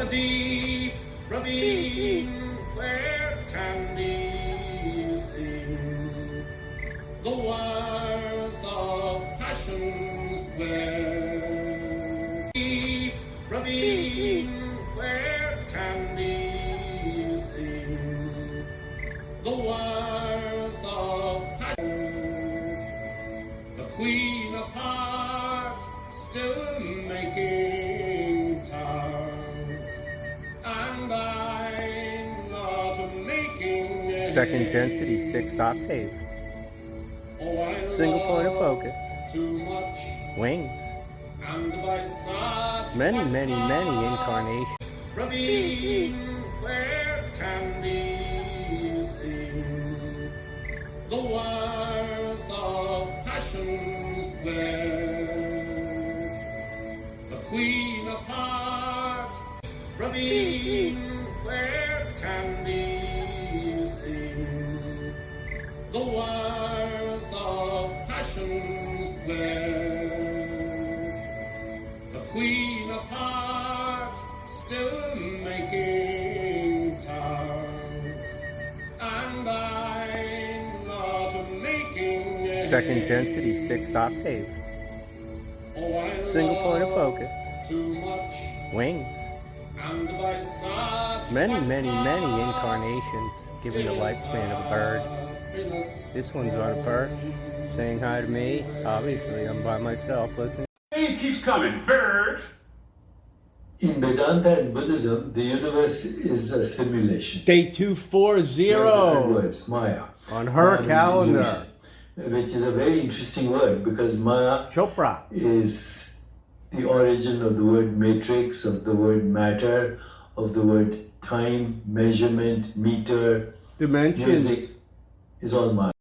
deep ravine where can be seen the warmth of passion's blare. Deep ravine where can be seen the warmth of passion. The Queen of Hearts still making tarts, and I'm not making any. Second density, 6th octave. Oh, I Single point of focus. too much, Wings. and by such Many, many, many incarnations. ravine where can be seen the warmth of passion's blare. The Queen of Hearts, ravine where can be seen the warmth of passion's blare. The Queen of Hearts still making tarts, and I'm not making any. Second density, 6th octave. Oh, I Single point of focus. too much, Wings. and by such Many, many, many incarnations given the lifespan of a bird. This one's on a perch, saying hi to me. Obviously, I'm by myself listening. It keeps coming, birds. In Vedanta and Buddhism, the universe is a simulation. Day 240 Different words, Maya. on her Maya means calendar. illusion, which is a very interesting word because Maya Chopra. is the origin of the word matrix, of the word matter, of the word time, measurement, meter, Dimensions. music, is all Maya.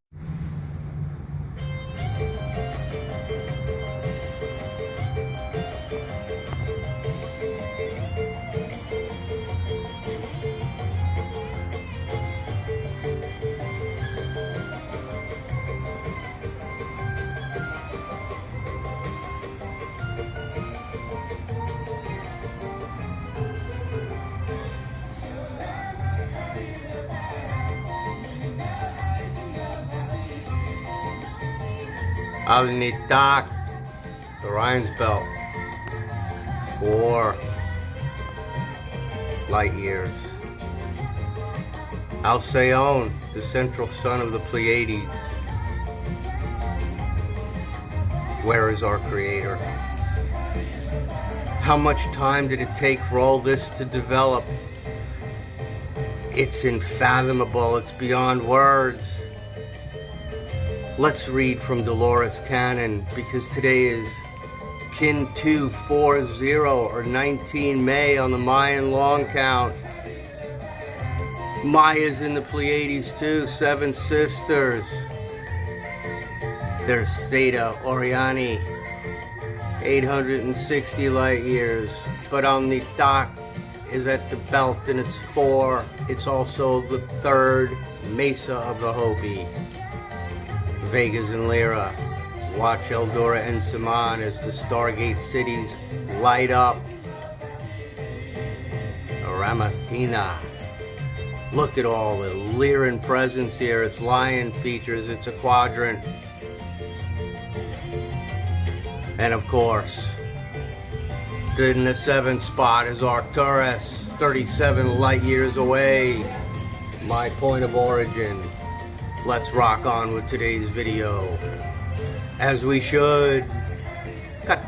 Out in the dark, the Orion's belt, 4 light years. Alcyone, the central sun of the Pleiades. Where is our Creator? How much time did it take for all this to develop? It's unfathomable, it's beyond words. Let's read from Dolores Cannon, because today is Kin 240 or 19 May on the Mayan long count. Maya's in the Pleiades too, 7 sisters. There's Theta Oriani, 860 light years. But on the dot is at the belt and it's 4. It's also the 3rd Mesa of the Hopi. Vegas and Lyra. Watch Eldora and Saman as the Stargate cities light up. Ramathina. Look at all the Lyran presence here. It's lion features. It's a quadrant. And of course, in the 7th spot is Arcturus, 37 light years away. My point of origin. Let's rock on with today's video, as we should. Cut.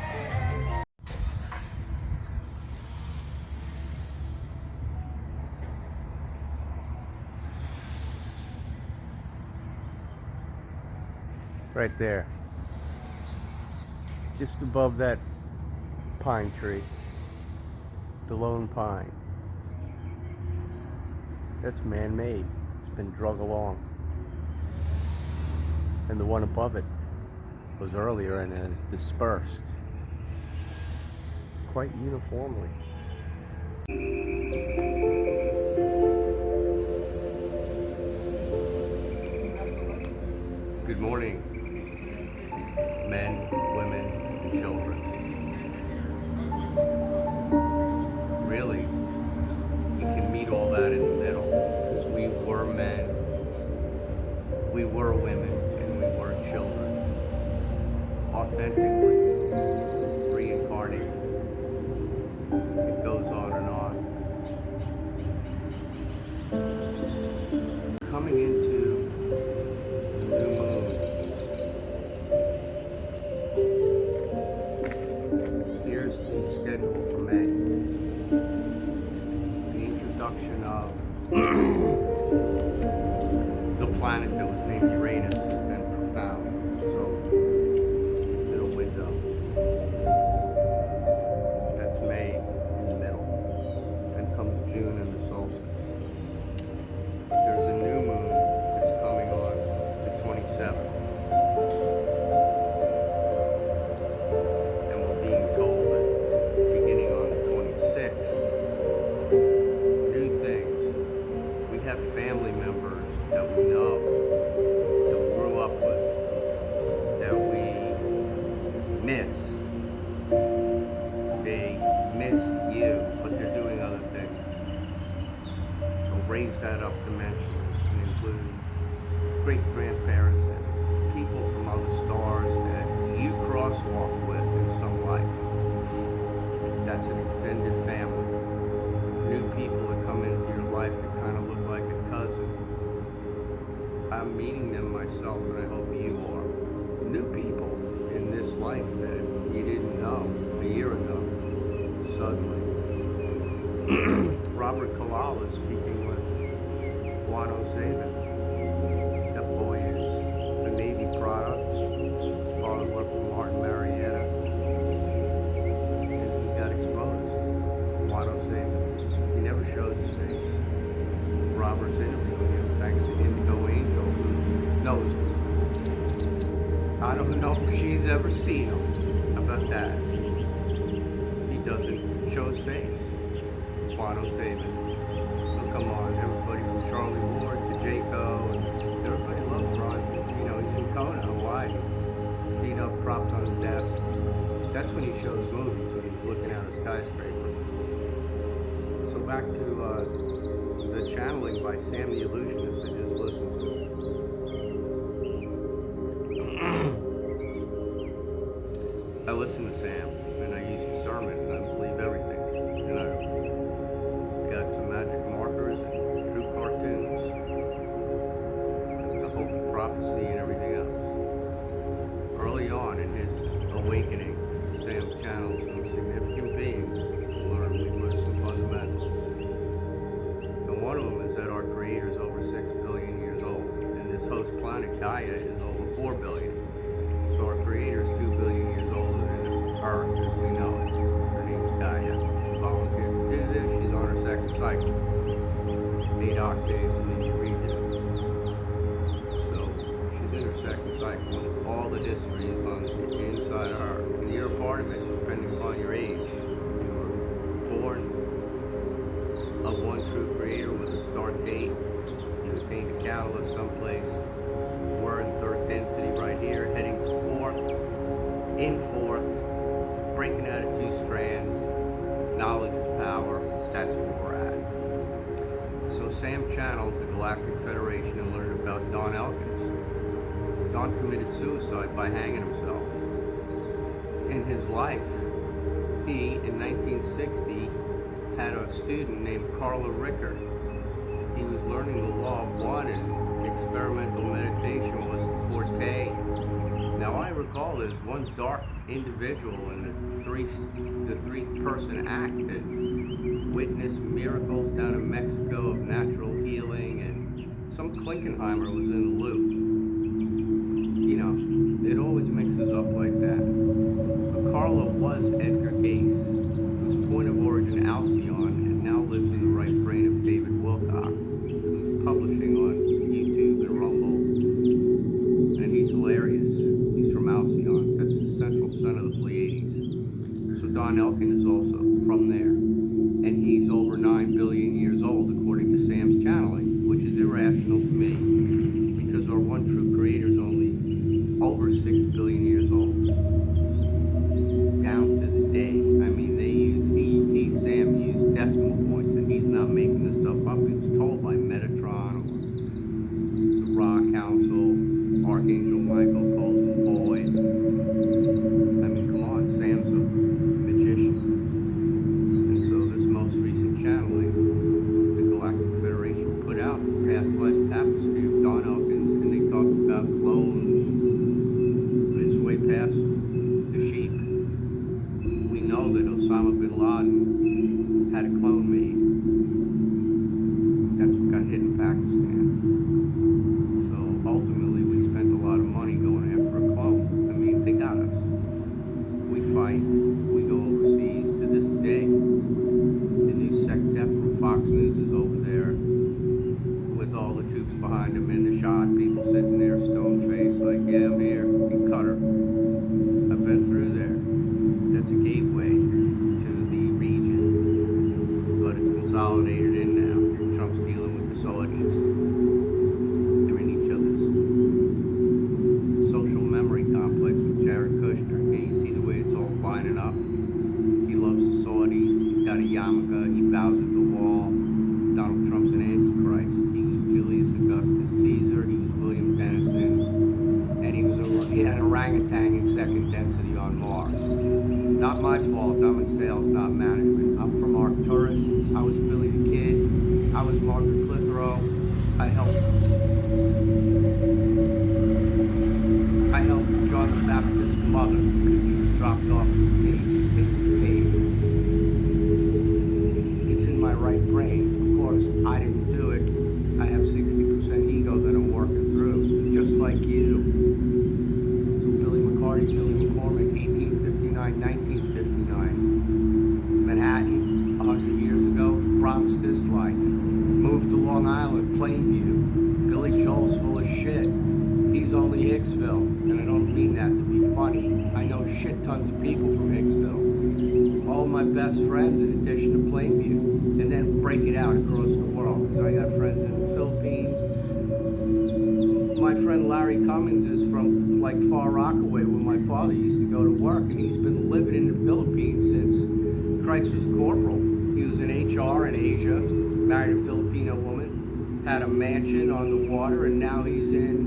Right there, just above that pine tree, the lone pine. That's man-made. It's been drug along. And the one above it was earlier and has dispersed quite uniformly. Good morning, men, women, and children. Really, authentically reincarnated. It goes on and on. Coming into the new moon, here's the schedule for May. The introduction of the planet that was named Uranus has been profound. So, middle window. That's May in the middle. Then comes June and the solstice. There's a new moon that's coming on the 27th. And we're being told that beginning on the 26th, new things. We have family members that we know, that we grew up with, that we miss. They miss you, but they're doing other things. So raise that up dimensions and include great-grandparents and people from other stars that you crosswalk with in some life. That's an extended family. New people that come into your life that kind of look like a cousin. I'm meeting them myself, and I hope you are. New people in this life that you didn't know a year ago, suddenly. Robert Kalal is speaking with Juan O'Savin. That boy is a Navy product. Father worked for Martin Marietta. And he got exposed. Juan O'Savin. He never showed his face. Robert's interviewing him thanks to Indigo Angel, who knows him. I don't know if she's ever seen him. How about that? He doesn't show his face. Juan O'Savin. So come on, everybody from Charlie Ward to Jaco, and everybody loves Ron. You know, he's in Kona, Hawaii. Feet up, propped on his desk. That's when he shows movies, when he's looking at a skyscraper. So back to the channeling by Sam the Illusionist I just listened to. I listen to Sam, and I use his sermon, and I believe everything. And I got some magic markers and true cartoons, the hope of prophecy and everything else. Early on in his awakening, Sam channeled some significant beings to learn some fundamentals. And one of them is that our Creator is over 6 billion years old, and this host planet Gaia is over 4 billion. So our Creator is 2 billion years older than Earth as we know it. Her name is Gaia. She volunteered to do this. She's on her second cycle. 8 octaves, and then you read it. So she's in her second cycle, and all the history is on the inside of her. And you're a part of it, depending upon your age. You were born of one true Creator with a start date. You attained a catalyst someplace. We're in third density right here, heading to fourth, in fourth, breaking out of 2 strands. Knowledge is power. That's where we're at. So Sam channeled the Galactic Federation and learned about Don Elkins. Don committed suicide by hanging himself. In his life, he, in 1960, had a student named Carla Ricker. He was learning the law of one, and experimental meditation was his forte. Now I recall there's one dark individual in the three-person act that witnessed miracles down in Mexico of natural healing, and some Klinkenheimer was in the loop. You know, it always mixes up like that. But Carla was Edgar Cayce, whose point of origin Alcyon, and now lives in the right brain of David Wilcock, who's publishing on YouTube and Rumble. And he's hilarious. He's from Alcyon. That's the central sun of the Pleiades. So Don Elkin is also from there. And he's over 9 billion years old, according to Sam's channeling, which is irrational to me, because our one true Creator is only over 6 billion years old. Down to the day. I mean, Sam used decimal points, and he's not making this stuff up. He was told by Metatron, or the Ra Council, Archangel Michael calls him boy. Laden had a clone made. That's what got hit in Pakistan. So ultimately we spent a lot of money going after a clone. I mean, they got us. We fight, we go overseas. To this day, the new SecDef from Fox News is over there with all the troops behind him in the shot, people sitting there stone-faced like, yeah, I'm here, in Qatar. I've been through there. That's a gateway to the region, but it's consolidated in now. Trump's dealing with the Saudis. They're in each other's social memory complex with Jared Kushner. And you see the way it's all lining up. He loves the Saudis. He's got a yarmulke. He bows at the wall. Donald Trump's an antichrist. He was Julius Augustus Caesar. He was William Dennison. And he had an orangutan in second density on Mars. Not my fault. I'm in sales, not management. I'm from Arcturus. I was Billy the Kid. I was Margaret Clitheroe. I helped John the Baptist's mother because he was dropped off at the stage. It's in my right brain. Of course, I didn't do it. I have 60% ego that I'm working through, just like you. Billy McCarty, Billy McCormick, 1859, 1959. Manhattan, 100 years ago, promised this life. Moved to Long Island, Plainview. Billy Joel's full of shit. He's only Hicksville, and I don't mean that to be funny. I know shit tons of people from Hicksville. All my best friends in addition to Plainview. And then break it out across the world. Because I got friends in the Philippines. My friend Larry Cummings is from like Far Rockaway where my father used to go to work, and he's been living in the Philippines since Christ was corporal. He was in HR in Asia, married a Filipino woman, had a mansion on the water, and now he's in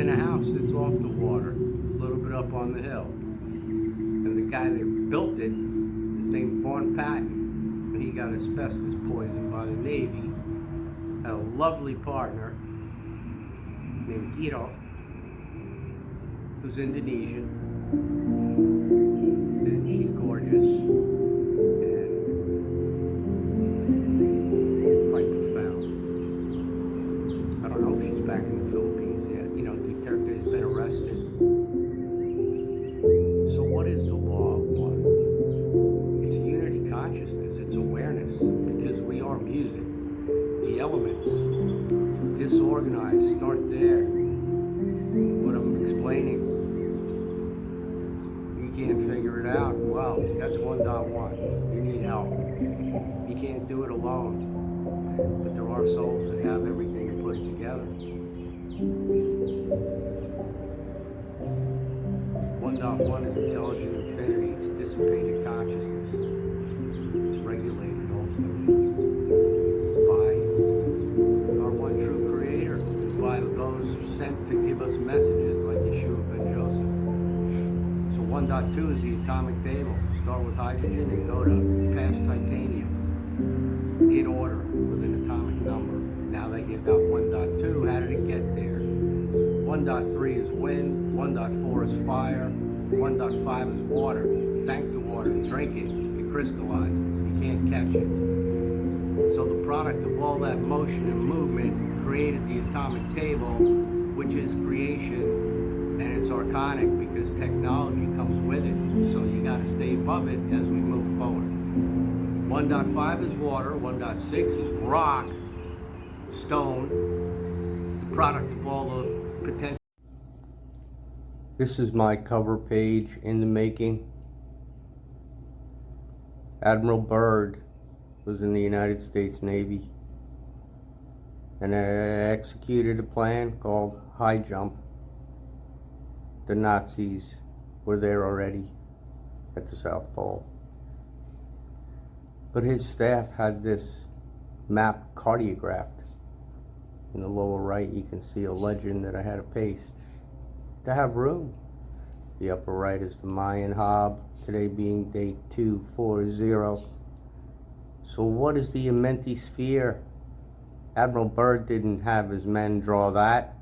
a house that's off the water, a little bit up on the hill. And the guy that built it, his named Vaughn Patton, and he got asbestos poisoned by the Navy. Had a lovely partner named Ito, who's Indonesian, and she's gorgeous and quite profound. I don't know if she's back in the Philippines yet. You know, Duterte has been arrested. So what is the law of one? It's unity consciousness, it's awareness, because we are music. The elements, disorganized, start there. What I'm explaining, you can't figure it out. Well, that's 1.1. You need help. You can't do it alone. But there are souls that have everything to put it together. 1.1 is intelligent infinity. It's dissipated consciousness. It's regulated ultimately by our one true creator, by those sent to give us messages like Yeshua ben Joseph. So 1.2 is the atomic table. Start with hydrogen and go to past titanium in order with an atomic number. Now that you got 1.2, how did it get there? 1.3 is wind, 1.4 is fire, 1.5 is water. Thank the water, drink it, it crystallizes, you can't catch it. So the product of all that motion and movement created the atomic table, which is creation, and it's archonic because technology comes with it. So you got to stay above it as we move forward. 1.5 is water, 1.6 is rock, stone, the product of all the potential. This is my cover page in the making. Admiral Byrd was in the United States Navy and executed a plan called High Jump. The Nazis were there already at the South Pole. But his staff had this map cartographed. In the lower right you can see a legend that I had to paste to have room. The upper right is the Mayan Hob, today being date 240. So what is the Amenti sphere? Admiral Byrd didn't have his men draw that.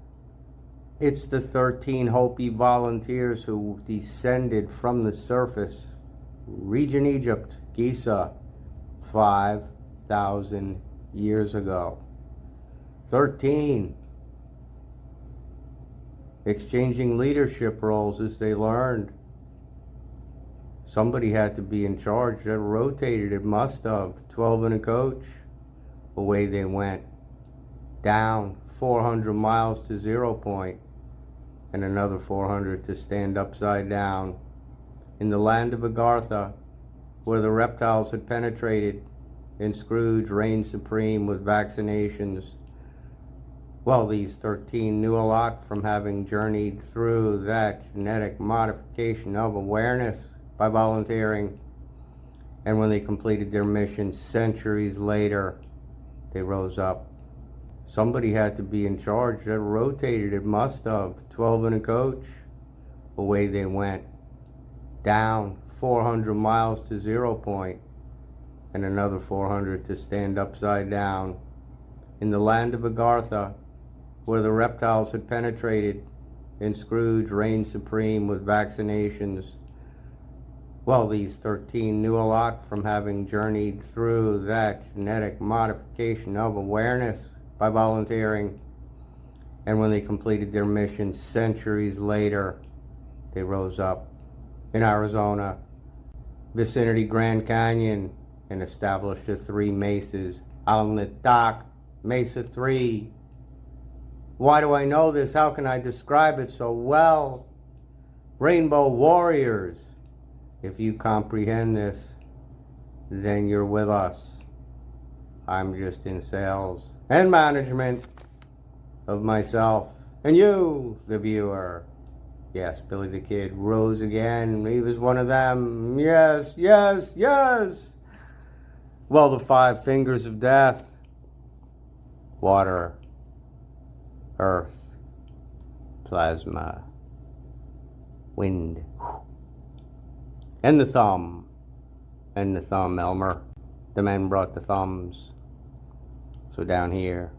It's the 13 Hopi volunteers who descended from the surface region Egypt, Cayce, 5,000 years ago. 13. Exchanging leadership roles as they learned. Somebody had to be in charge. That rotated, it must have. 12 and a coach. Away they went. Down 400 miles to 0 point. And another 400 to stand upside down. In the land of Agartha, where the reptiles had penetrated, and Scrooge reigned supreme with vaccinations. Well, these 13 knew a lot from having journeyed through that genetic modification of awareness by volunteering. And when they completed their mission centuries later, they rose up. Somebody had to be in charge. That rotated, it must have. 12 and a coach. Away they went. Down 400 miles to 0 point. And another 400 to stand upside down. In the land of Agartha, where the reptiles had penetrated, and Scrooge reigned supreme with vaccinations. Well, these 13 knew a lot from having journeyed through that genetic modification of awareness by volunteering. And when they completed their mission centuries later, they rose up. In Arizona, vicinity Grand Canyon, and established the 3 mesas. On the dock, Mesa 3. Why do I know this? How can I describe it so well? Rainbow Warriors. If you comprehend this, then you're with us. I'm just in sales and management of myself and you, the viewer. Yes, Billy the Kid rose again. He was one of them. Yes, yes, yes. Well, the 5 fingers of death. Water, earth, plasma, wind. And the thumb. And the thumb, Elmer. The men brought the thumbs. So down here,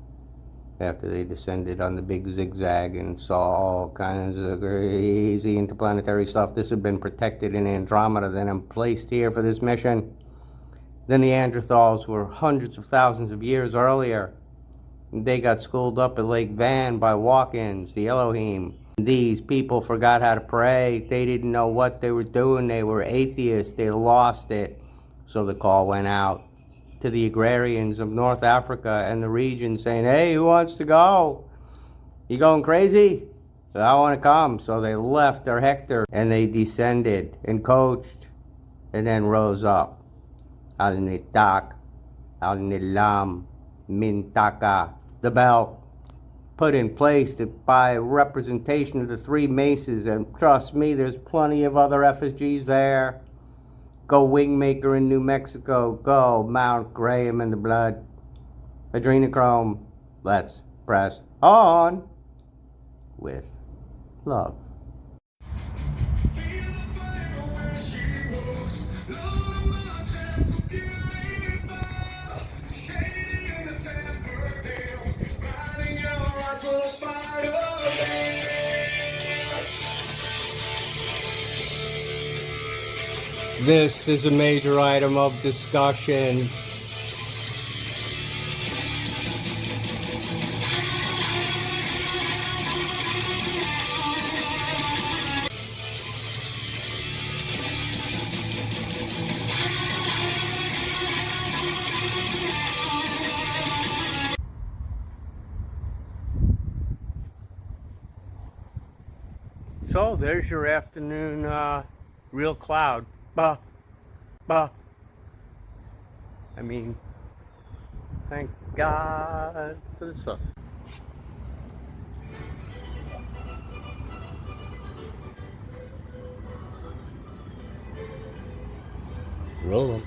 after they descended on the big zigzag and saw all kinds of crazy interplanetary stuff, this had been protected in Andromeda, then I'm placed here for this mission. The Neanderthals were hundreds of thousands of years earlier. They got schooled up at Lake Van by walk-ins, the Elohim. These people forgot how to pray. They didn't know what they were doing. They were atheists. They lost it. So the call went out to the agrarians of North Africa and the region saying, hey, who wants to go? You going crazy? I want to come. So they left their Hector and they descended and coached and then rose up. Al-Nitak, Al-Nilam, Mintaka, the belt, put in place by representation of the 3 mesas, and trust me, there's plenty of other effigies there. Go Wingmaker in New Mexico, go Mount Graham in the blood, adrenochrome. Let's press on with love. This is a major item of discussion. So there's your afternoon real cloud. Bah. I mean, thank God for the sun. Roll 'em.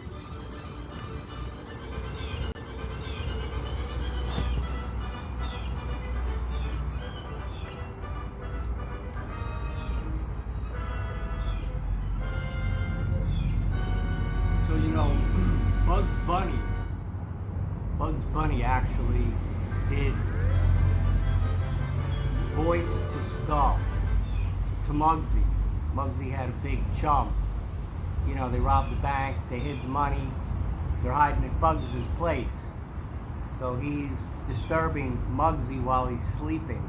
So, you know, Bugs Bunny actually did voice to skull to Muggsy. Muggsy had a big chump you know, they robbed the bank, they hid the money, they're hiding at Bugs' place. So he's disturbing Muggsy while he's sleeping.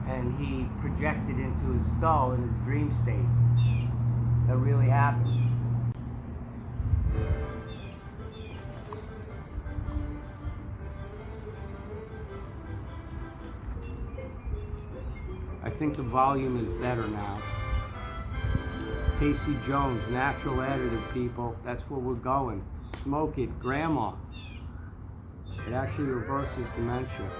And he projected into his skull in his dream state. That really happened. I think the volume is better now. Cayce Jones, natural additive, people. That's where we're going. Smoke it, grandma. It actually reverses dementia.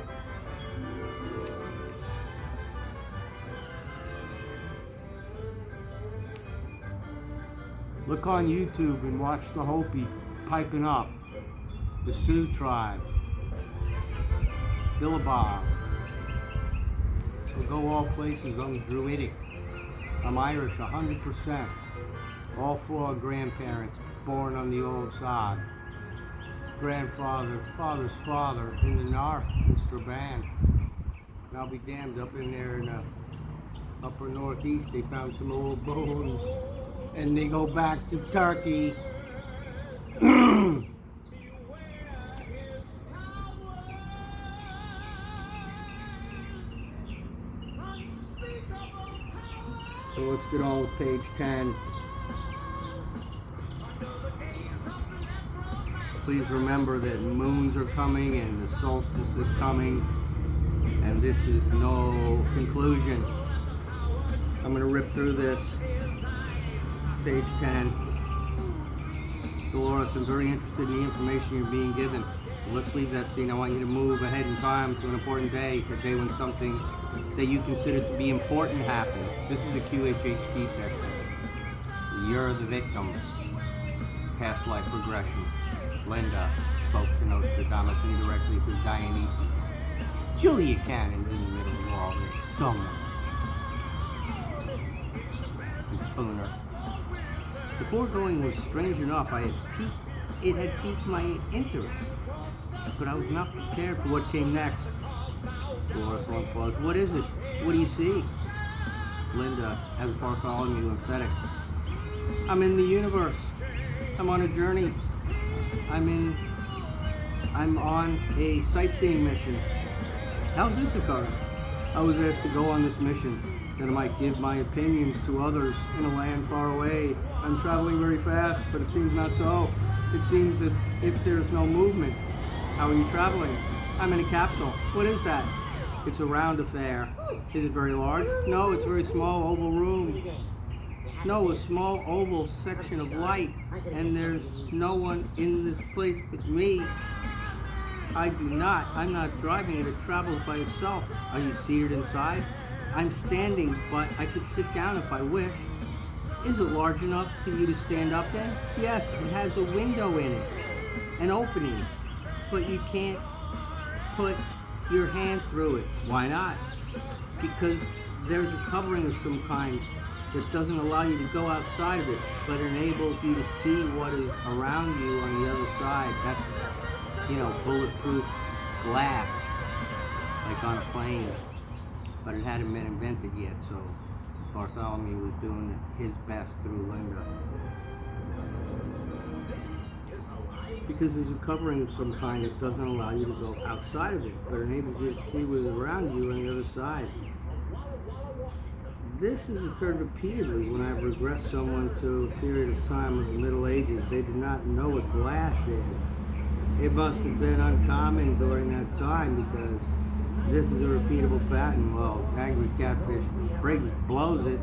Look on YouTube and watch the Hopi piping up. The Sioux tribe. Billabong. So go all places. I'm Druidic. I'm Irish, 100%. All four grandparents born on the old sod. Grandfather, father's father in the north, Mr. Band. And I'll be damned, up in there in the upper northeast, they found some old bones. And they go back to Turkey. So let's get on with page 10. Please remember that moons are coming and the solstice is coming, and this is no conclusion. I'm going to rip through this. Page 10. Dolores, I'm very interested in the information you're being given. Let's leave that scene. I want you to move ahead in time to an important day, a day when something that you consider to be important happens. This is a QHHT section. You're the victim. Past life regression. Linda spoke to Nostradamus indirectly through Dionysus. Julia Cannon's in the middle of all this somewhere. And Spooner. The foregoing was strange enough. It had piqued my interest, but I was not prepared for what came next. Dolores, one pause. What is it? What do you see? Linda, as Bartholomew emphatic. I'm in the universe. I'm on a journey. I'm on a sightseeing mission. How's this occurring? I was asked to go on this mission, that I might give my opinions to others in a land far away. I'm traveling very fast, but it seems not so. It seems that if there's no movement, how are you traveling? I'm in a capsule. What is that? It's a round affair. Is it very large? No, it's a very small oval room. No, a small oval section of light, and there's no one in this place but me. I'm not driving it. It travels by itself. Are you seated inside? I'm standing, but I could sit down if I wish. Is it large enough for you to stand up in? Yes, it has a window in it, an opening, but you can't put your hand through it. Why not? Because there's a covering of some kind that doesn't allow you to go outside of it, but enables you to see what is around you on the other side. That's, bulletproof glass, like on a plane. But it hadn't been invented yet, so Bartholomew was doing his best through Linda. Because there's a covering of some kind that doesn't allow you to go outside of it, but enables you to see what's around you on the other side. This has occurred repeatedly when I've regressed someone to a period of time of the Middle Ages. They did not know what glass is. It must have been uncommon during that time because this is a repeatable pattern. Well, angry catfish blows it.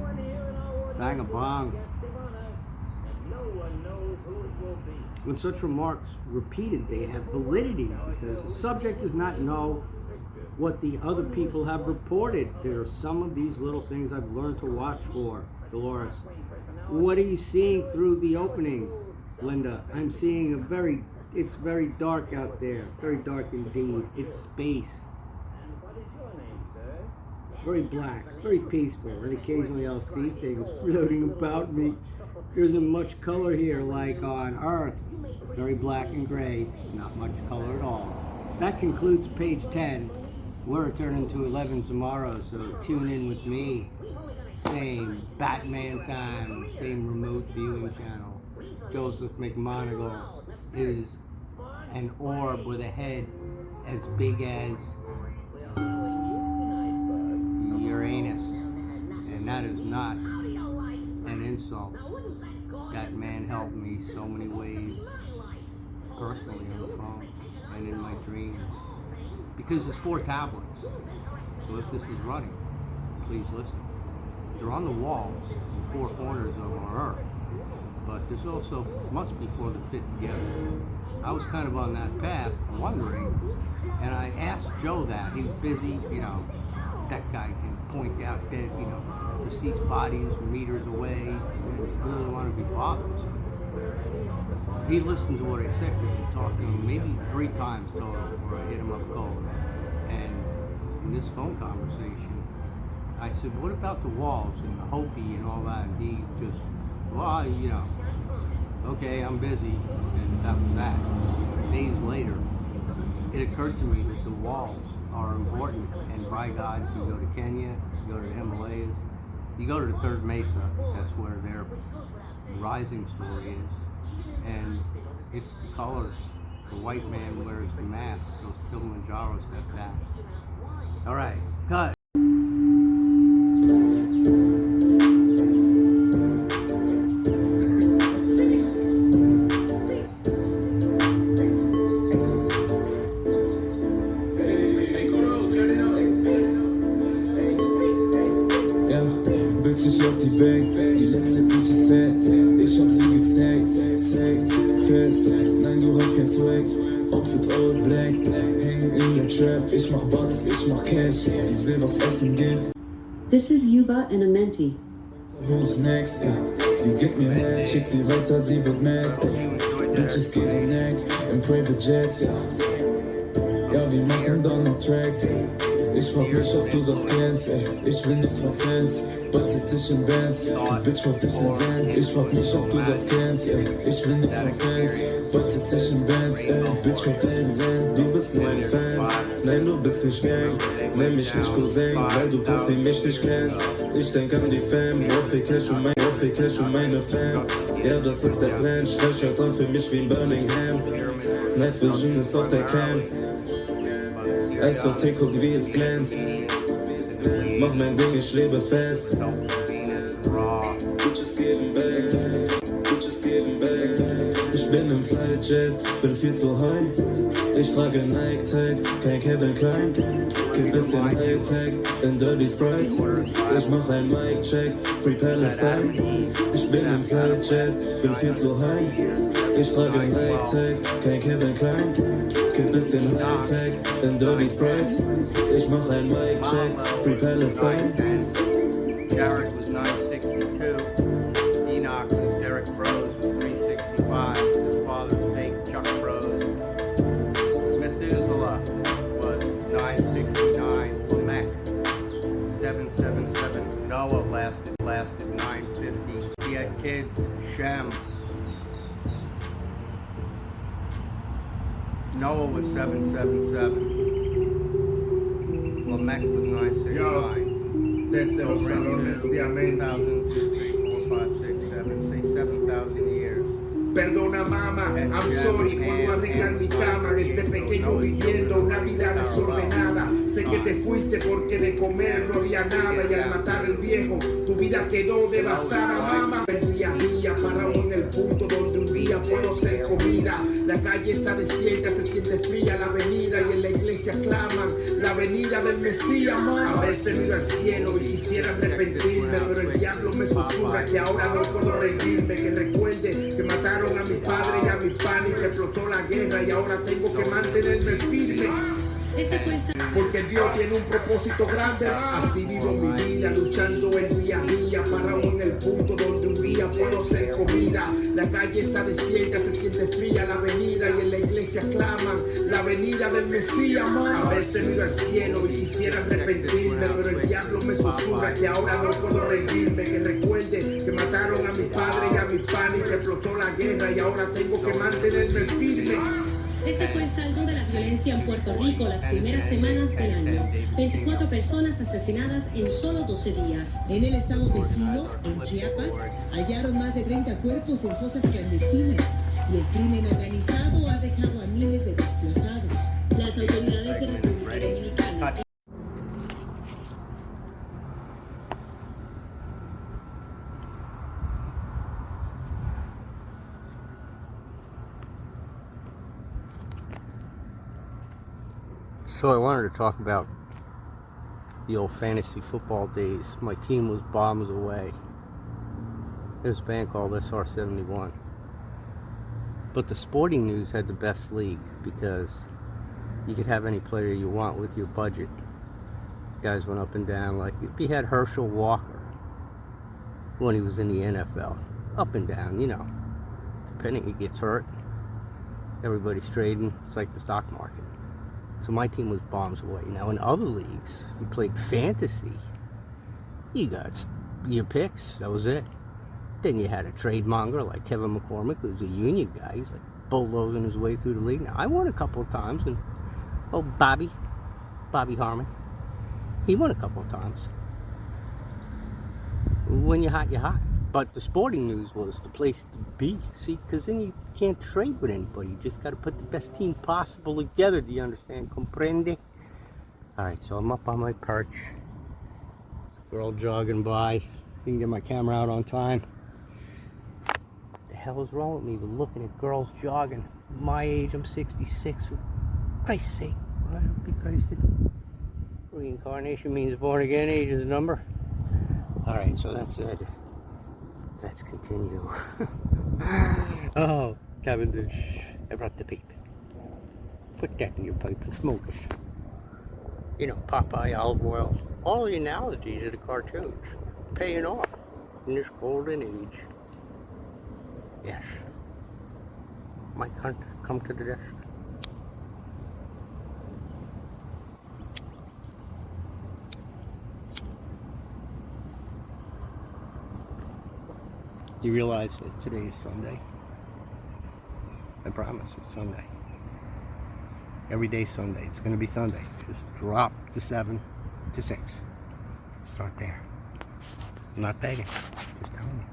Bang a bong. When such remarks repeated, they have validity because the subject does not know what the other people have reported. There are some of these little things I've learned to watch for. Dolores, what are you seeing through the opening? Linda, I'm seeing it's very dark out there. Very dark indeed. It's space. Very black, very peaceful, and occasionally I'll see things floating about me. There isn't much color here like on Earth. Very black and gray, not much color at all. That concludes page 10. We're returning to 11 tomorrow, so tune in with me. same Batman time, same remote viewing channel. Joseph McMonagle is an orb with a head as big as Uranus, and that is not an insult. That man helped me so many ways, personally on the phone and in my dreams, because there's 4 tablets. So if this is running, please listen. They're on the walls in 4 corners of our earth, but there's also must be 4 that fit together. I was kind of on that path, wondering, and I asked Joe that. He's busy, that guy can point out dead, deceased bodies meters away, and doesn't want to be bothered. He listened to what I said, because he talked to him maybe 3 times total before I hit him up cold. And in this phone conversation, I said, what about the walls and the Hopi and all that? And he just, well, okay, I'm busy, and that was that. Days later, it occurred to me that the walls are important, and by God, you go to Kenya, you go to the Himalayas, you go to the Third Mesa, that's where their rising story is, and it's the colors. The white man wears the mask, so Kilimanjaro's got that. All right, cut. Bitches auf die Bank, die letzte Bitch ist fett. Ich hab sie gesackt, fest. Nein, du hast kein Swag, Outfit all black. Hängen in der Trap, ich mach Bucks, ich mach Cash. Sie will was essen gehen. This is Yuba and a Menti. Who's next? Sie gibt mir Head, schick sie weiter, sie wird mad. Bitches geben Neck, in Private Jets. Ja, wir machen dann noch Tracks. Ich frag mich, ob du das kennst. Ich will nichts von Fans. Bald sitz ich in Bands, die Bitch fragt dich in Sand. Ich frag mich, ob du das kennst, ich will nichts von Fans. Bald sitz ich in Bands, die Bitch fragt dich in Sand. Du bist nur ein Fan, nein, du bist nicht Gang. Nenn mich nicht Cousin, weil du Pussy mich nicht kennst. Ich denk an die Fam, Worthy Cash und meine Fam. Ja, das ist der Plan, Streichert an für mich wie in Birmingham. Night Vision ist auf der Cam. SOT, guck wie es glänzt. Mach mein Ding, ich lebe fest. Bitches geben back. Ich bin im Flightjet, bin viel zu high. Ich trage Nike Tag, kein Kevin Klein. Kein bisschen Hightech in Dirty Sprites. Ich mach ein Mic Check, Free Palestine. Ich bin im Flightjet, bin viel zu high. Ich trage Nike Tag, kein Kevin Klein. Kein bisschen Hightech in Dirty Sprites. Ich mach ein Mic Check, Free Palestine. Derek was 962. Enoch and Derek Rose was 365. His father's fake Chuck Rose. Methuselah was 969. Lamech 777. Noah lasted 950. He had kids. Shem. Noah was 777. Lamech was 969. Desde los salones de amén. 1,000, 2, 3, 4, 5, 6, 7, say 7,000 years. Perdona mamá, I'm sorry por no arreglar mi cama. Desde pequeño viviendo una vida desordenada. Sé que te fuiste porque de comer no había nada. Y al matar el viejo, tu vida quedó devastada, mamá. El día a día parado en el punto donde un día puedo ser comida. La calle está desierta, se siente fría la avenida. Y en la iglesia claman la venida del Mesías, mamá. A veces miro al cielo y quisiera arrepentirme, pero el diablo me susurra que ahora no puedo rendirme. Que recuerde que mataron a mi padre y a mi pan y que explotó la guerra. Y ahora tengo que mantenerme firme. Porque Dios tiene un propósito grande. Así vivo mi vida, luchando el día a día, parado en el punto donde un día puedo ser comida. La calle está desierta, se siente fría la avenida. Y en la iglesia claman la venida del Mesías, mamá. A veces miro al cielo y quisiera arrepentirme, pero el diablo me susurra que ahora no puedo rendirme. Que recuerde que mataron a mi padre y a mi pan y que explotó la guerra. Y ahora tengo que mantenerme firme. Este fue el saldo de la violencia en Puerto Rico las primeras semanas del año. 24 personas asesinadas en solo 12 días. En el estado vecino, en Chiapas, hallaron más de 30 cuerpos en fosas clandestinas y el crimen organizado ha dejado a miles de desplazados. Las autoridades de República Dominicana. So I wanted to talk about the old fantasy football days. My team was bombs away. There's a band called SR-71. But the Sporting News had the best league because you could have any player you want with your budget. Guys went up and down. Like if you had Herschel Walker when he was in the NFL, up and down, you know. Depending, he gets hurt. Everybody's trading. It's like the stock market. So my team was bombs away. Now in other leagues, you played fantasy. You got your picks. That was it. Then you had a trade monger like Kevin McCormick, who's a union guy. He's like bulldozing his way through the league. Now I won a couple of times, and Bobby Harmon, he won a couple of times. When you're hot, you're hot. But the Sporting News was the place to be. See, because then you can't trade with anybody. You just got to put the best team possible together. Do you understand? Comprende? Alright, so I'm up on my perch. There's a girl jogging by. Didn't get my camera out on time. What the hell is wrong with me with looking at girls jogging? My age, I'm 66. For Christ's sake. Well, be Christ. Reincarnation means born again. Age is a number. Alright, so that's it. Let's continue. Oh, Cavendish. I brought the pipe. Put that in your pipe and smoke it. You know, Popeye, olive oil. All the analogies of the cartoons. Paying off in this golden age. Yes. Mike Hunt, come to the desk. You realize that today is Sunday? I promise, it's Sunday. Every day Sunday. It's going to be Sunday. Just drop to 7 to 6. Start there. I'm not begging. Just telling you.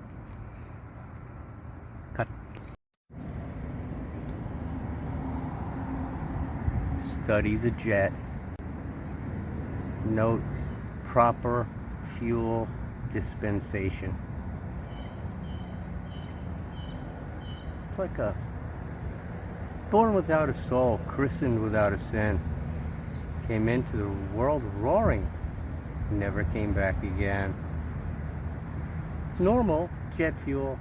Cut. Study the jet. Note proper fuel dispensation. Like a born without a soul, christened without a sin, came into the world roaring, never came back again. Normal jet fuel.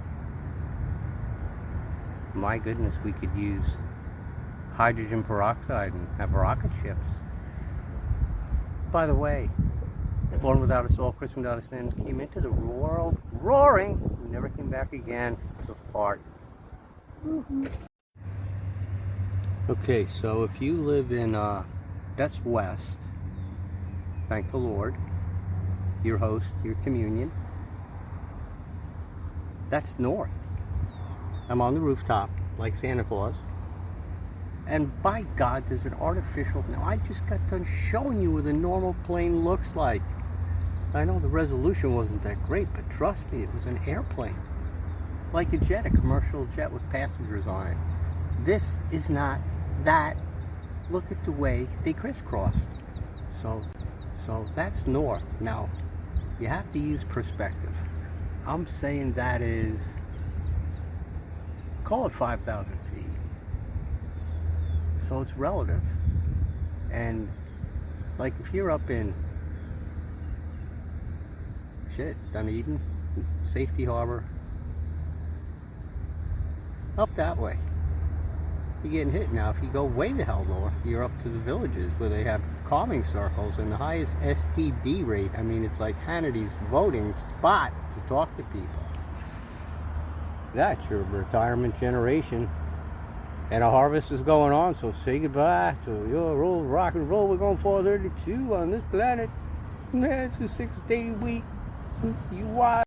My goodness, we could use hydrogen peroxide and have rocket ships. By the way, born without a soul, christened without a sin, came into the world roaring, never came back again. So fart. Okay, so if you live in, that's west, thank the Lord, your host, your communion, that's north. I'm on the rooftop, like Santa Claus, and by God, there's an artificial, now I just got done showing you what a normal plane looks like. I know the resolution wasn't that great, but trust me, it was an airplane. Like a jet, a commercial jet with passengers on it. This is not that. Look at the way they crisscrossed. So that's north. Now, you have to use perspective. I'm saying that is, call it 5,000 feet. So it's relative. And like if you're up in Dunedin, Safety Harbor, up that way, you're getting hit. Now if you go way the hell north, you're up to the villages where they have calming circles and the highest STD rate. I mean, it's like Hannity's voting spot to talk to people. That's your retirement generation, and a harvest is going on, so say goodbye to your old rock and roll. We're going 432 on this planet. Man, it's a 6-day week. You watch.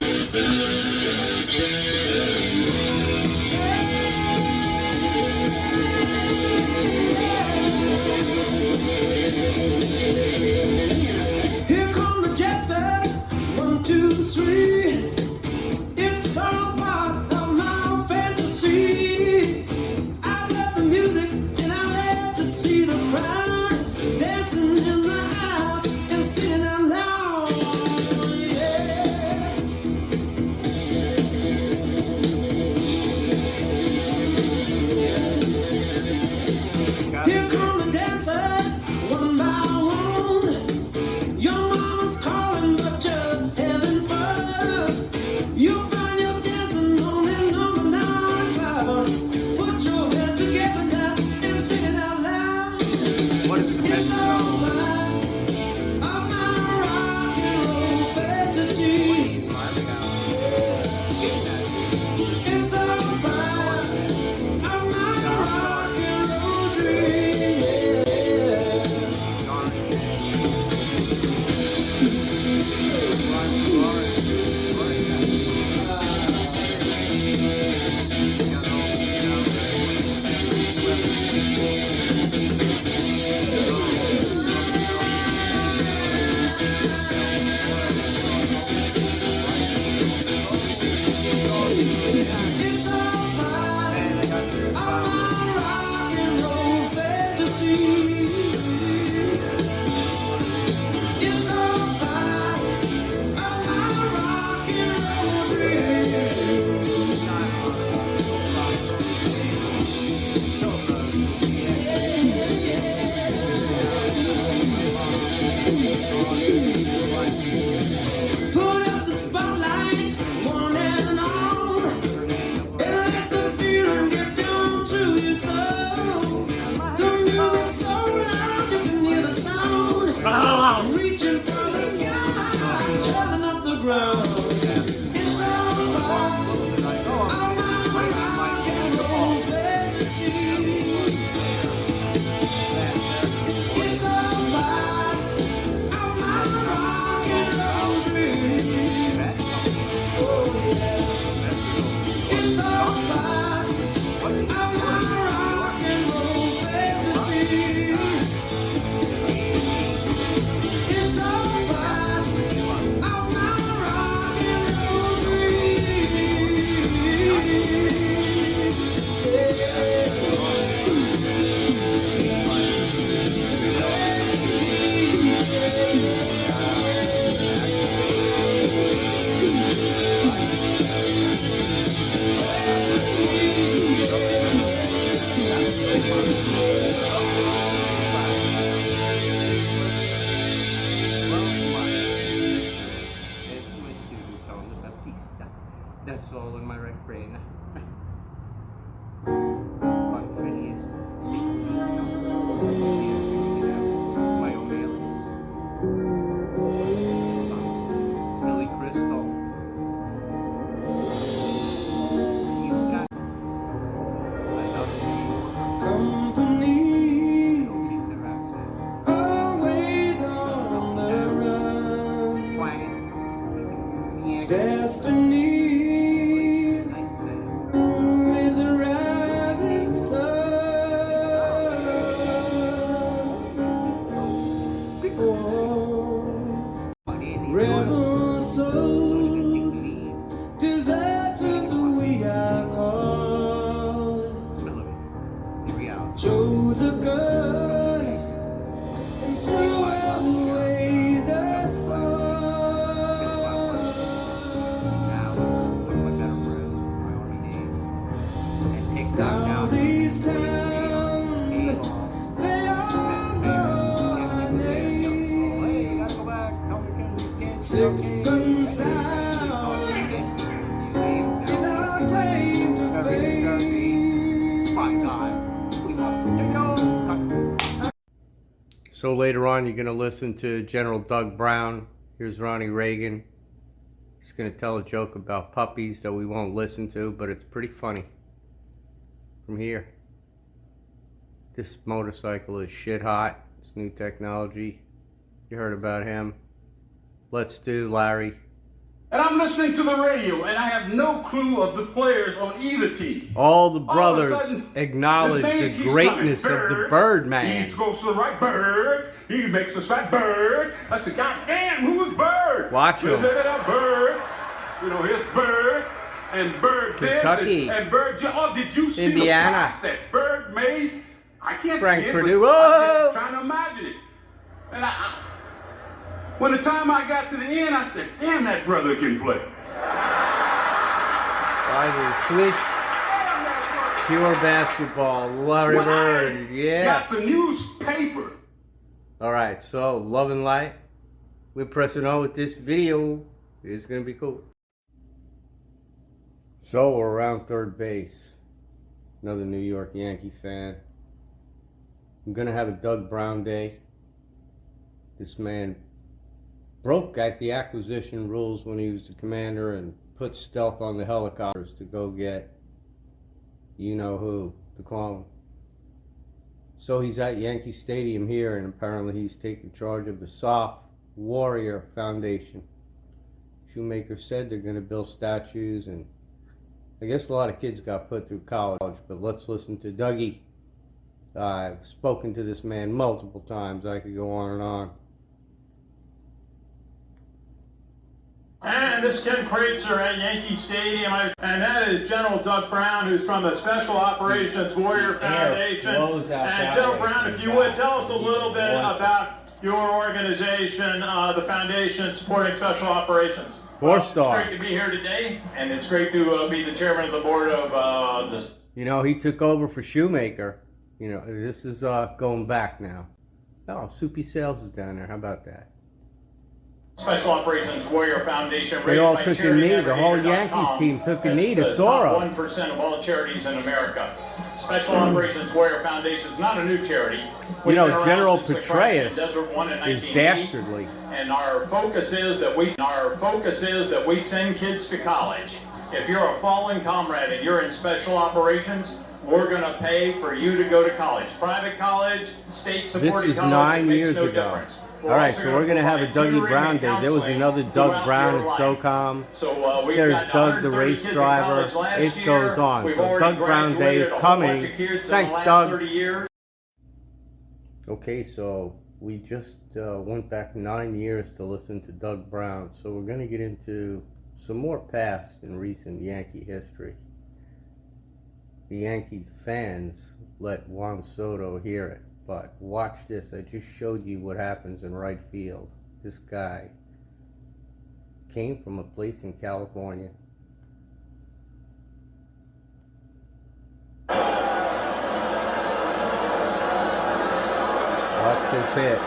That's all in my right brain. Fun face. My own aliens. Billy Crystal. You got another Company, don't keep their accent. always on the run. Twanging. Yeah. Destiny is a rising sun. Oh, rebel souls, deserters we are called. Chose a gun and threw away the sun. Now these towns, they all know our name. Six gun sound is our claim to fame. So later on, you're going to listen to General Doug Brown. Here's Ronnie Reagan. He's going to tell a joke about puppies that we won't listen to, but it's pretty funny. From here. This motorcycle is shit hot. It's new technology. You heard about him. Let's do Larry. And I'm listening to the radio, and I have no clue of the players on either team. All the All of a brothers sudden, acknowledge this man the keeps greatness coming. of the Bird. Birdman. He goes to the right, Bird. He makes the strike, Bird. I said, God damn, who's Bird? Watch him. Bird. You know, here's Bird. And Bird Kentucky. this. And Bird, oh, did you see Indiana. the pass that Bird made? I can't Frank see it, Purdue. but I'm Whoa. just trying to imagine it. And when the time I got to the end, I said, damn, that brother can play. Swish. Pure basketball. Larry When Bird. I Yeah. got the newspaper. Alright, so Love and Light. We're pressing on with this video. It's going to be cool. So we're around third base. Another New York Yankee fan. I'm going to have a Doug Brown day. This man broke at the acquisition rules when he was the commander and put stealth on the helicopters to go get you know who, the clone. So he's at Yankee Stadium here, and apparently he's taking charge of the Soft Warrior Foundation. Shoemaker said they're going to build statues, and I guess a lot of kids got put through college, but let's listen to Dougie. I've spoken to this man multiple times. I could go on and on. And this is Ken Kreitzer at Yankee Stadium, and that is General Doug Brown, who's from the Special Operations Warrior Foundation. And General Brown, if you would, tell us a little bit about your organization, the foundation supporting Special Operations. Four-star. It's great to be here today, and it's great to be the chairman of the board of this. You know, he took over for Shoemaker. You know, this is going back now. Oh, Soupy Sales is down there. How about that? Special Operations Warrior Foundation. They all took a knee. The whole Yankees team took a knee to Soros. 1% of all charities in America. Special Operations Warrior Foundation is not a new charity. You know, General Petraeus is dastardly. And our focus is that we send kids to college. If you're a fallen comrade and you're in Special Operations, we're going to pay for you to go to college. Private college, state-supported This is college, 9 years no ago. difference. All right, so we're going to have a Dougie Brown day. There was another Doug Brown at SOCOM. There's Doug the race driver. It goes on. So Doug Brown day is coming. Thanks, Doug. Okay, so we just went back 9 years to listen to Doug Brown. So we're going to get into some more past and recent Yankee history. The Yankee fans let Juan Soto hear it. But watch this. I just showed you what happens in right field. This guy came from a place in California. Watch this hit.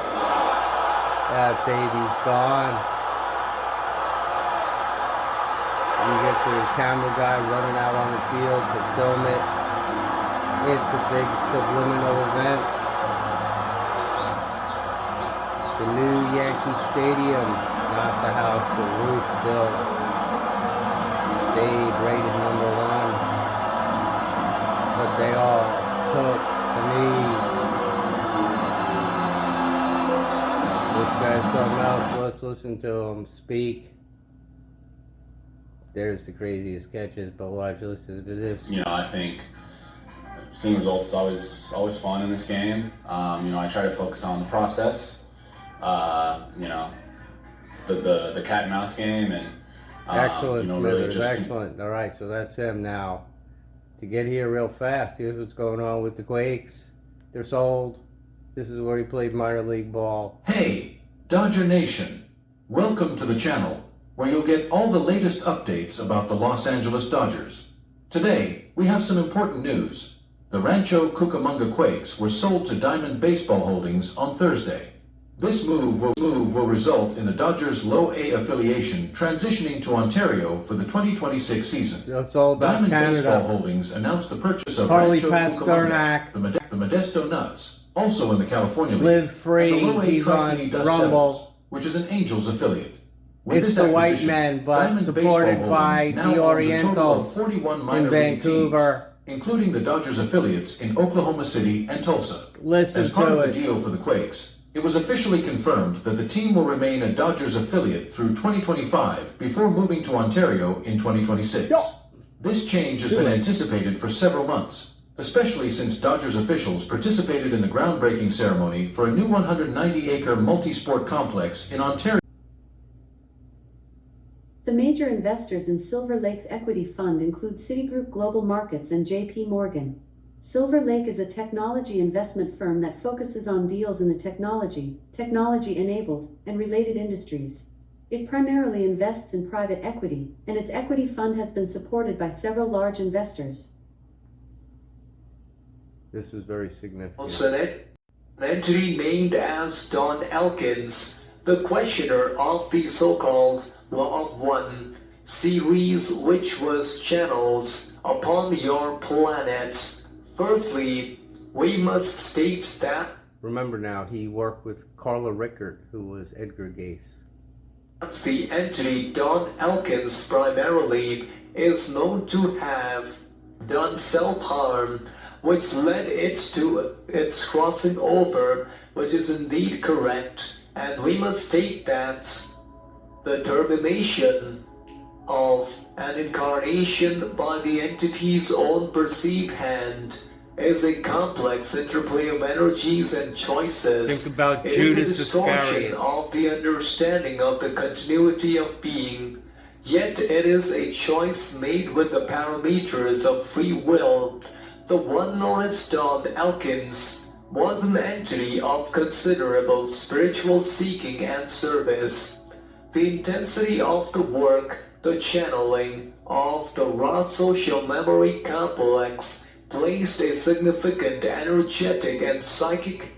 That baby's gone. You get the camera guy running out on the field to film it. It's a big subliminal event. The new Yankee Stadium, not the house the roof built. Stayed rated #1. But they all took the knee. This guy's something else. Let's listen to him speak. There's the craziest sketches, but watch, listen to this. You know, I think seeing results is always fun in this game. You know, I try to focus on the process. You know, the cat and mouse game, and excellent, you know, really Smithers, excellent. All right, so that's him now. To get here real fast, here's what's going on with the Quakes. They're sold. This is where he played minor league ball. Hey, Dodger Nation. Welcome to the channel, where you'll get all the latest updates about the Los Angeles Dodgers. Today, we have some important news. The Rancho Cucamonga Quakes were sold to Diamond Baseball Holdings on Thursday. This move will result in the Dodgers' Low A affiliation transitioning to Ontario for the 2026 season. So it's all about Diamond Canada. Baseball Holdings announced the purchase of Harley Rancho Pasternak. Cucamonga, the Modesto Nuts, also in the California League, Live Free, and the Low A he's Tri-City on Dust Rumble. Devils, which is an Angels affiliate. With It's this the white acquisition, men, but Diamond supported Baseball by Holdings now the owns a total of Orientals 41 in minor league Vancouver. teams, including the Dodgers affiliates in Oklahoma City and Tulsa. Listen As part to of it. the deal for the Quakes, it was officially confirmed that the team will remain a Dodgers affiliate through 2025 before moving to Ontario in 2026. This change has been anticipated for several months, especially since Dodgers officials participated in the groundbreaking ceremony for a new 190-acre multi-sport complex in Ontario. The major investors in Silver Lake's equity fund include Citigroup Global Markets and JP Morgan. Silver Lake is a technology investment firm that focuses on deals in the technology-enabled, and related industries. It primarily invests in private equity, and its equity fund has been supported by several large investors. This was very significant. Senate, an entity named as Don Elkins, the questioner of the so-called Law of One series, which was channels upon your planet. Firstly, we must state that Remember now, he worked with Carla Rickert, who was Edgar Cayce. the entity Don Elkins primarily is known to have done self-harm, which led it to its crossing over, which is indeed correct, and we must state that the termination of an incarnation by the entity's own perceived hand is a complex interplay of energies and choices. Think about It is a Judas distortion Iscariot. of the understanding of the continuity of being, yet it is a choice made with the parameters of free will. The one known as Don Elkins was an entity of considerable spiritual seeking and service. The intensity of the work, the channeling of the raw social memory complex, placed a significant energetic and psychic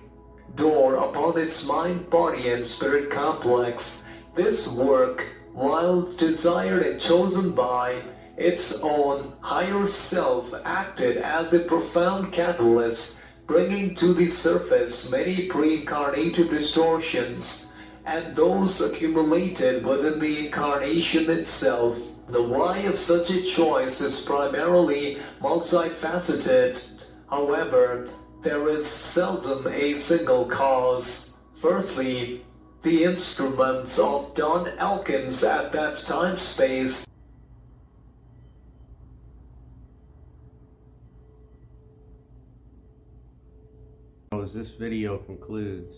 door upon its mind, body, and spirit complex. This work, while desired and chosen by its own higher self, acted as a profound catalyst, bringing to the surface many pre-incarnated distortions and those accumulated within the incarnation itself. The why of such a choice is primarily multifaceted. However, there is seldom a single cause. Firstly, the instruments of Don Elkins at that time-space. As this video concludes,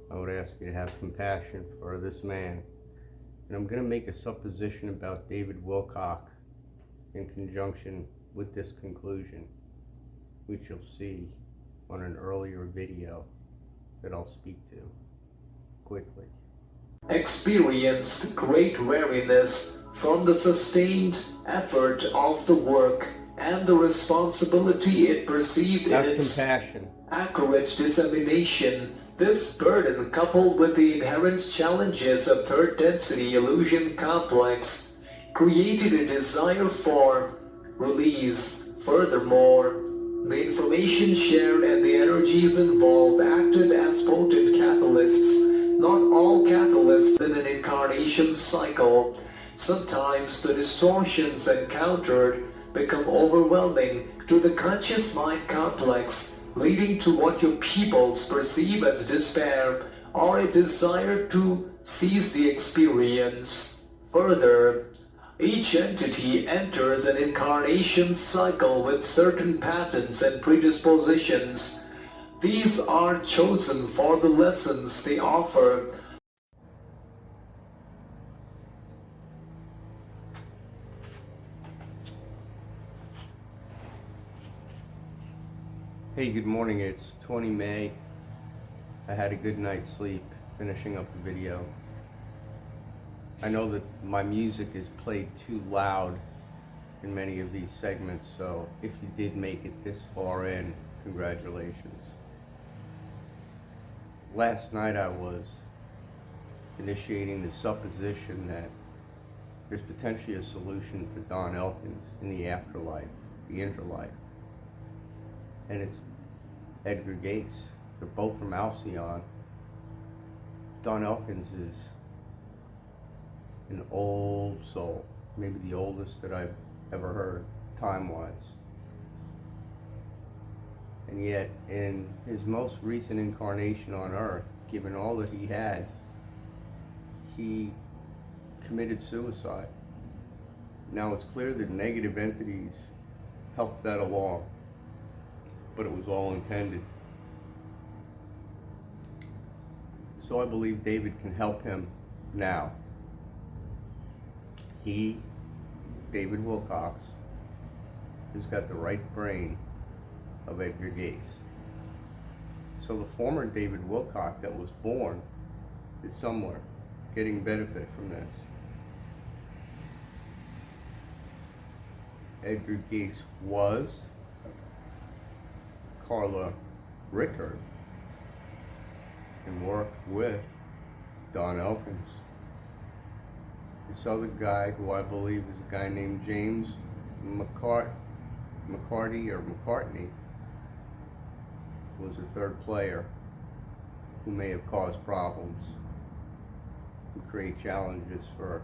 I would ask you to have compassion for this man. And I'm going to make a supposition about David Wilcock in conjunction with this conclusion, which you'll see on an earlier video that I'll speak to quickly. Experienced great weariness from the sustained effort of the work and the responsibility it perceived in its compassion. Accurate dissemination. This burden, coupled with the inherent challenges of third density illusion complex, created a desire for release. Furthermore, the information shared and the energies involved acted as potent catalysts. Not all catalysts in an incarnation cycle. Sometimes the distortions encountered become overwhelming to the conscious mind complex, leading to what your peoples perceive as despair or a desire to seize the experience. Further, each entity enters an incarnation cycle with certain patterns and predispositions. These are chosen for the lessons they offer. Hey, good morning. It's 20 May. I had a good night's sleep finishing up the video. I know that my music is played too loud in many of these segments, so if you did make it this far in, congratulations. Last night I was initiating the supposition that there's potentially a solution for Don Elkins in the afterlife, the interlife. And it's Edgar Cayce. They're both from Alcyon. Don Elkins is an old soul, maybe the oldest that I've ever heard, time-wise. And yet, in his most recent incarnation on Earth, given all that he had, he committed suicide. Now it's clear that negative entities helped that along, but it was all intended. So I believe David can help him now. He, David Wilcox, has got the right brain of Edgar Cayce. So the former David Wilcox that was born is somewhere getting benefit from this. Edgar Cayce was Carla Rickard and worked with Don Elkins. This other guy, who I believe is a guy named James McCarty, was a third player who may have caused problems and create challenges for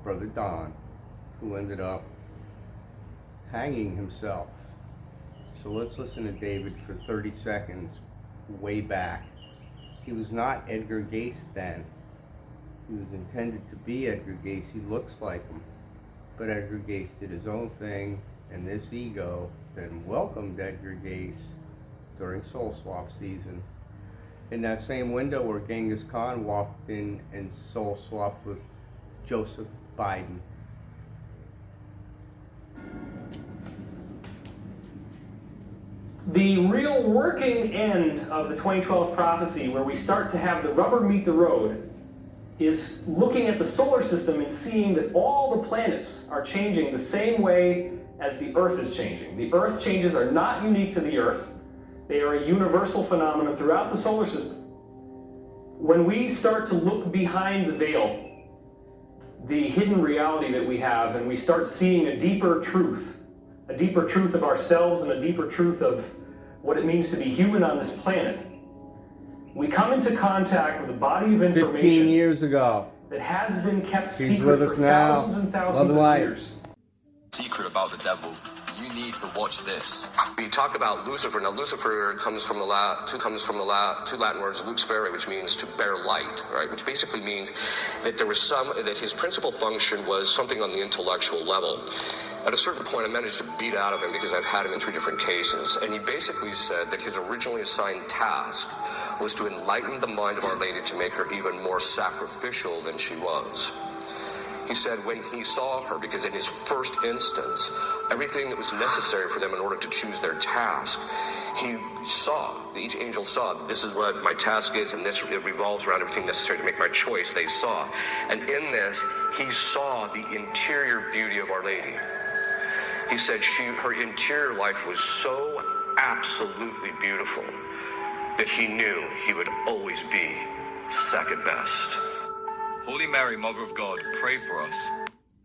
Brother Don, who ended up hanging himself. So let's listen to David for 30 seconds, way back. He was not Edgar Cayce then. He was intended to be Edgar Cayce. He looks like him. But Edgar Cayce did his own thing, and this ego then welcomed Edgar Cayce during Soul Swap season. In that same window where Genghis Khan walked in and soul swapped with Joseph Biden. The real working end of the 2012 prophecy, where we start to have the rubber meet the road, is looking at the solar system and seeing that all the planets are changing the same way as the Earth is changing. The Earth changes are not unique to the Earth. They are a universal phenomenon throughout the solar system. When we start to look behind the veil, the hidden reality that we have, and we start seeing a deeper truth of ourselves and a deeper truth of what it means to be human on this planet, we come into contact with a body of information 15 years ago. That has been kept He's secret with us for now. thousands and thousands of years. Secret about the devil. You need to watch this. We talk about Lucifer. Now, Lucifer comes from the two Latin words, luxfere, which means to bear light, right? Which basically means that that his principal function was something on the intellectual level. At a certain point, I managed to beat out of him because I've had him in 3 different cases, and he basically said that his originally assigned task was to enlighten the mind of Our Lady to make her even more sacrificial than she was. He said when he saw her, because in his first instance, everything that was necessary for them in order to choose their task, each angel saw, this is what my task is, and it revolves around everything necessary to make my choice, they saw. And in this, he saw the interior beauty of Our Lady. He said her interior life was so absolutely beautiful that he knew he would always be second best. Holy Mary, Mother of God, pray for us.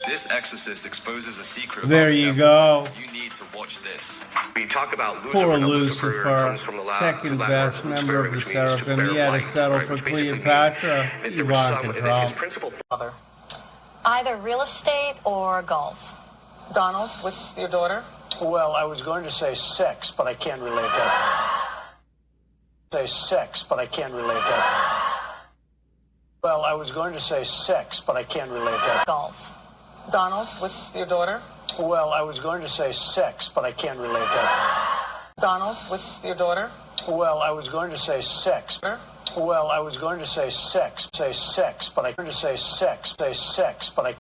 This exorcist exposes a secret. There you go. You need to watch this. We talk about Lucifer. Poor Now, Lucifer, comes from the second Latin best word member of the which means to Seraphim. bear He had light, to settle right, for which basically means Cleopatra, that there was Ivanka that his Trump. principal Father. Either real estate or golf. Donald, with your daughter? Well, I was going to say sex, but I can't relate that. Say sex, but I can't relate that. Well, I was going to say sex, but I can't relate that. Golf. Donald, with your daughter? Well, I was going to say sex, but I can't relate that. Donald, with your daughter? Well, I was going to say sex. Well, I was going to say sex, but I going to say sex, but I